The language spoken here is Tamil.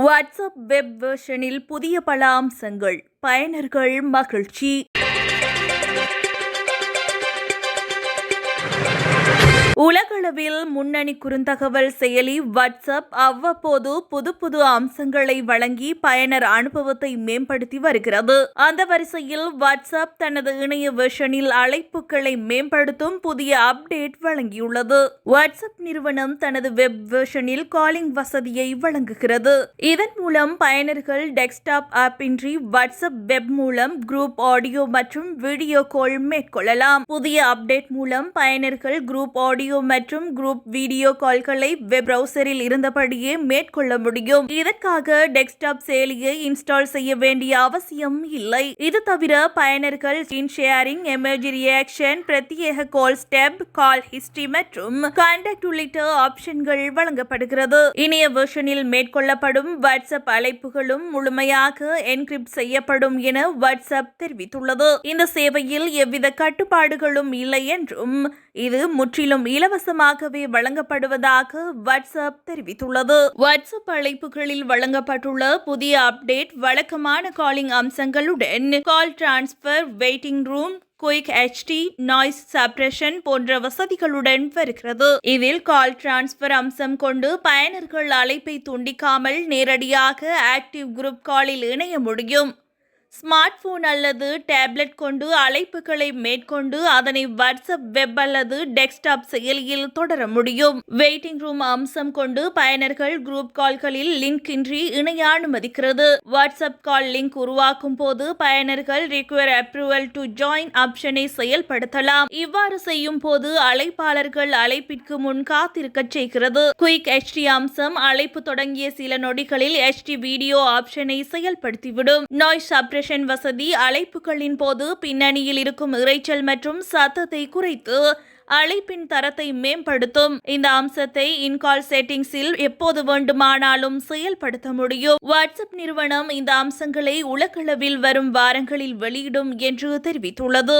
வாட்ஸ்அப் வெப் வெர்ஷனில் புதிய பல அம்சங்கள், பயனர்கள் மகிழ்ச்சி. உலகளவில் முன்னணி குறுந்தகவல் செயலி வாட்ஸ்அப் அவ்வப்போது புது அம்சங்களை வழங்கி பயனர் அனுபவத்தை மேம்படுத்தி வருகிறது. அந்த வரிசையில் வாட்ஸ்அப் தனது இணைய வெர்ஷனில் அழைப்புகளை மேம்படுத்தும் புதிய அப்டேட் வழங்கியுள்ளது. வாட்ஸ்அப் நிறுவனம் தனது வெப் வெர்ஷனில் காலிங் வசதியை வழங்குகிறது. இதன் மூலம் பயனர்கள் டெஸ்க்டாப் ஆப் இன்றி வாட்ஸ்அப் வெப் மூலம் குரூப் ஆடியோ மற்றும் வீடியோ கால் மேற்கொள்ளலாம். புதிய அப்டேட் மூலம் பயனர்கள் குரூப் ஆடியோ மற்றும் குரூப் வீடியோ கால்களை வெப் பிரவுசரில் இருந்தபடியே மேற்கொள்ள முடியும். இதற்காக டெஸ்க்டாப் செயலியை இன்ஸ்டால் செய்ய வேண்டிய அவசியம் இல்லை. இது தவிர பயனர்கள் ஸ்கிரீன் ஷேரிங், எமோஜி ரியாக்ஷன், பிரத்யேக கால் ஸ்டெப், கால் ஹிஸ்டரி மற்றும் கான்டாக்ட் உள்ளிட்ட ஆப்ஷன்கள் வழங்கப்படுகிறது. இணைய வெர்ஷனில் மேற்கொள்ளப்படும் வாட்ஸ்அப் அழைப்புகளும் முழுமையாக என்கிரிப்ட் செய்யப்படும் என வாட்ஸ்அப் தெரிவித்துள்ளது. இந்த சேவையில் எவ்வித கட்டுப்பாடுகளும் இல்லை என்றும் இது முற்றிலும் இலவசமாகவே வழங்கப்படுவதாக வாட்ஸ்அப் தெரிவித்துள்ளது. வாட்ஸ்அப் அழைப்புகளில் வழங்கப்பட்டுள்ள புதிய அப்டேட் வழக்கமான காலிங் அம்சங்களுடன் call transfer, waiting room, quick HD, noise suppression போன்ற வசதிகளுடன் வருகிறது. இதில் கால் டிரான்ஸ்பர் அம்சம் கொண்டு பயனர்கள் அழைப்பை துண்டிக்காமல் நேரடியாக ஆக்டிவ் குரூப் காலில் இணைய முடியும். ஸ்மார்ட் போன் அல்லது டேப்லெட் கொண்டு அழைப்புகளை மேற்கொண்டு அதனை வாட்ஸ்அப் வெப் அல்லது டெஸ்க்டாப் செயலியில் தொடர முடியும். வெயிட்டிங் ரூம் அம்சம் கொண்டு பயனர்கள் குரூப் கால்களில் லிங்க் இன்றி இணைய அனுமதிக்கிறது. வாட்ஸ்அப் கால் லிங்க் உருவாக்கும் போது பயனர்கள் ரிக்வயர் அப்ரூவல் டு ஜாயின் ஆப்ஷனை செயல்படுத்தலாம். இவ்வாறு செய்யும் போது அழைப்பாளர்கள் அழைப்பிற்கு முன் காத்திருக்க செய்கிறது. குயிக் HD அம்சம் அழைப்பு தொடங்கிய சில நொடிகளில் HD வீடியோ ஆப்ஷனை செயல்படுத்திவிடும். நாய்ஸ் சப்ரஷன் வசதி அழைப்புகளின் போது பின்னணியில் இருக்கும் இரைச்சல் மற்றும் சத்தத்தை குறைத்து அழைப்பின் தரத்தை மேம்படுத்தும். இந்த அம்சத்தை இன்கால் செட்டிங்ஸில் எப்போது வேண்டுமானாலும் செயல்படுத்த முடியும். வாட்ஸ்அப் நிறுவனம் இந்த அம்சங்களை உலகளவில் வரும் வாரங்களில் வெளியிடும் என்று தெரிவித்துள்ளது.